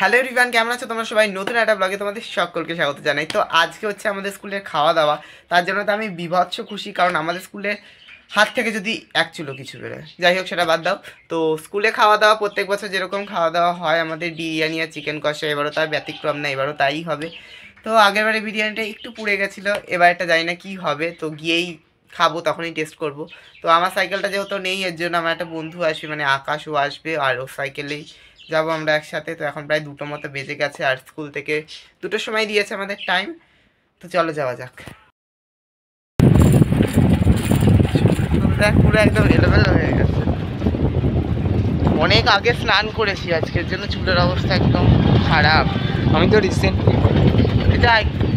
Hello everyone, কেমন আছো তোমরা সবাই? নতুন একটা ব্লগে তোমাদের সকলকে স্বাগত জানাই। তো আজকে হচ্ছে আমাদের স্কুলের খাওয়া দাওয়া। তার জন্য তো আমি বিভৎস খুশি, কারণ আমাদের স্কুলে হাত থেকে যদি এক চুলো কিছু বেরোয়, যাই হোক সেটা বাদ দাও। তো স্কুলে খাওয়া দাওয়া প্রত্যেক বছর যেরকম খাওয়া দাওয়া হয়, আমাদের বিরিয়ানি আর চিকেন কষা, এবারও তার ব্যতিক্রম না, এবারও তাই হবে। তো আগেরবারে বিরিয়ানিটা একটু পুড়ে গেছিলো, এবারটা জানি না কী হবে, তো গিয়েই খাবো, তখনই টেস্ট করব। তো আমার সাইকেলটা যেহেতু নেই, এর জন্য আমার একটা বন্ধু আসবে, মানে আকাশও আসবে, আর ওর সাইকেলেই যাবো আমরা একসাথে। তো এখন প্রায় 2টো মতো বেজে গেছে, আর স্কুল থেকে 2টোর সময় দিয়েছে আমাদের টাইম। তো চলো যাওয়া যাক। দেখ পুরো একদম এলোমেলো হয়ে গেছে, অনেক আগে স্নান করেছি আজকের জন্য চুলের অবস্থা একদম খারাপ। আমি তো রিসেন্টলি এটা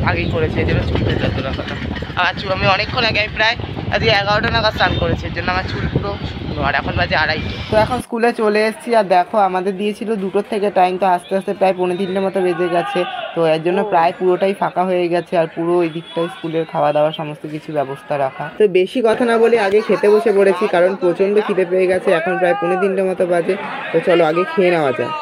আগেই করেছি, এই জন্য চুল ভেজা তোলা কথা। আমার চুল আমি অনেকক্ষণ আগে, প্রায় আজকে 11টা নাগাদ স্নান করেছি, এর জন্য আমার চুল পুরো শুকনো, আর এখন বাজে 2:30। তো এখন স্কুলে চলে এসেছি, আর দেখো আমাদের দিয়েছিল 2টোর থেকে টাইম, তো আস্তে আস্তে প্রায় 2:45 মতো বেজে গেছে। তো এর জন্য প্রায় পুরোটাই ফাঁকা হয়ে গেছে, আর পুরো ওই দিকটায় স্কুলের খাওয়া দাওয়ার সমস্ত কিছু ব্যবস্থা রাখা। তো বেশি কথা না বলে আগে খেতে বসে পড়েছি, কারণ প্রচণ্ড খিদে পেয়ে গেছে, এখন প্রায় 2:45 মতো বাজে। তো চলো আগে খেয়ে নেওয়া যায়।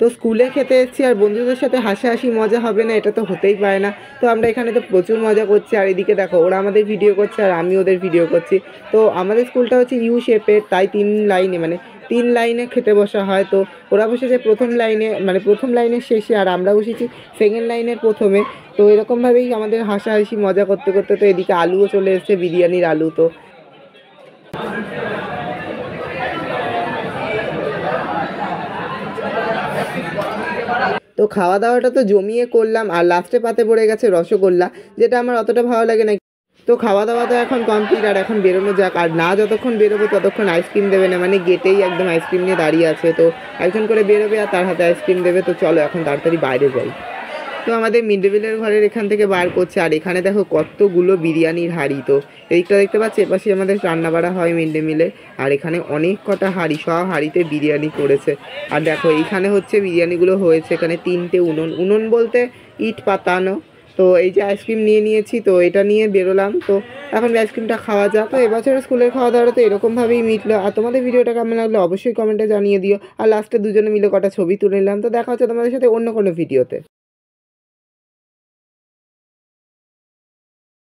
তো স্কুলে খেতে এসেছি, আর বন্ধুদের সাথে হাসাহাসি মজা হবে না, এটা তো হতেই পারে না। তো আমরা এখানে তো প্রচুর মজা করছি, আর এদিকে দেখো ওরা আমাদের ভিডিও করছে আর আমি ওদের ভিডিও করছি। তো আমাদের স্কুলটা হচ্ছে ইউ শেপের, তাই 3 লাইনে, মানে 3 লাইনে খেতে বসা হয়। তো ওরা বসেছে প্রথম লাইনে, মানে প্রথম লাইনের শেষে, আর আমরা বসেছি সেকেন্ড লাইনের প্রথমে। তো এরকমভাবেই আমাদের হাসাহাসি মজা করতে করতে তো এদিকে আলুও চলে এসেছে, বিরিয়ানির আলু। তো খাওয়া দাওয়াটা তো জমিয়ে করলাম, আর লাস্টে পাতে পড়ে গেছে রসগোল্লা, যেটা আমার অতটা ভালো লাগে না। তো খাওয়া দাওয়া তো এখন কমপ্লিট, আর এখন বেরোনো যাক। আর না যতক্ষণ বেরোবো ততক্ষণ আইসক্রিম দেবে না, মানে গেটেই একদম আইসক্রিম নিয়ে দাঁড়িয়ে আছে। তো একজন করে বেরোবে আর তার হাতে আইসক্রিম দেবে। তো চলো এখন তাড়াতাড়ি বাইরে যাই। তো আমাদের মিড ডে মিলের ঘরের এখান থেকে বার করছে, আর এখানে দেখো কতগুলো বিরিয়ানির হাঁড়ি। তো এইটা দেখতে পাচ্ছি, এপাশে আমাদের রান্না বাড়া হয় মিড ডে মিলে, আর এখানে অনেক কটা হাঁড়ি, সব হাঁড়িতে বিরিয়ানি করেছে। আর দেখো এইখানে হচ্ছে বিরিয়ানিগুলো হয়েছে, এখানে 3টে উনুন বলতে ইট পাতানো। তো এই যে আইসক্রিম নিয়ে নিয়েছি, তো এটা নিয়ে বেরোলাম। তো এখন আইসক্রিমটা খাওয়া যাক। তো এবছরের স্কুলের খাওয়া দাওয়াটা তো এরকমভাবেই মিটলো। আর তোমাদের ভিডিওটা কেমন লাগলো অবশ্যই কমেন্টে জানিয়ে দিও। আর লাস্টে দুজনে মিলে কটা ছবি তুলে নিলাম। তো দেখা হচ্ছে তোমাদের সাথে অন্য কোনো ভিডিওতে।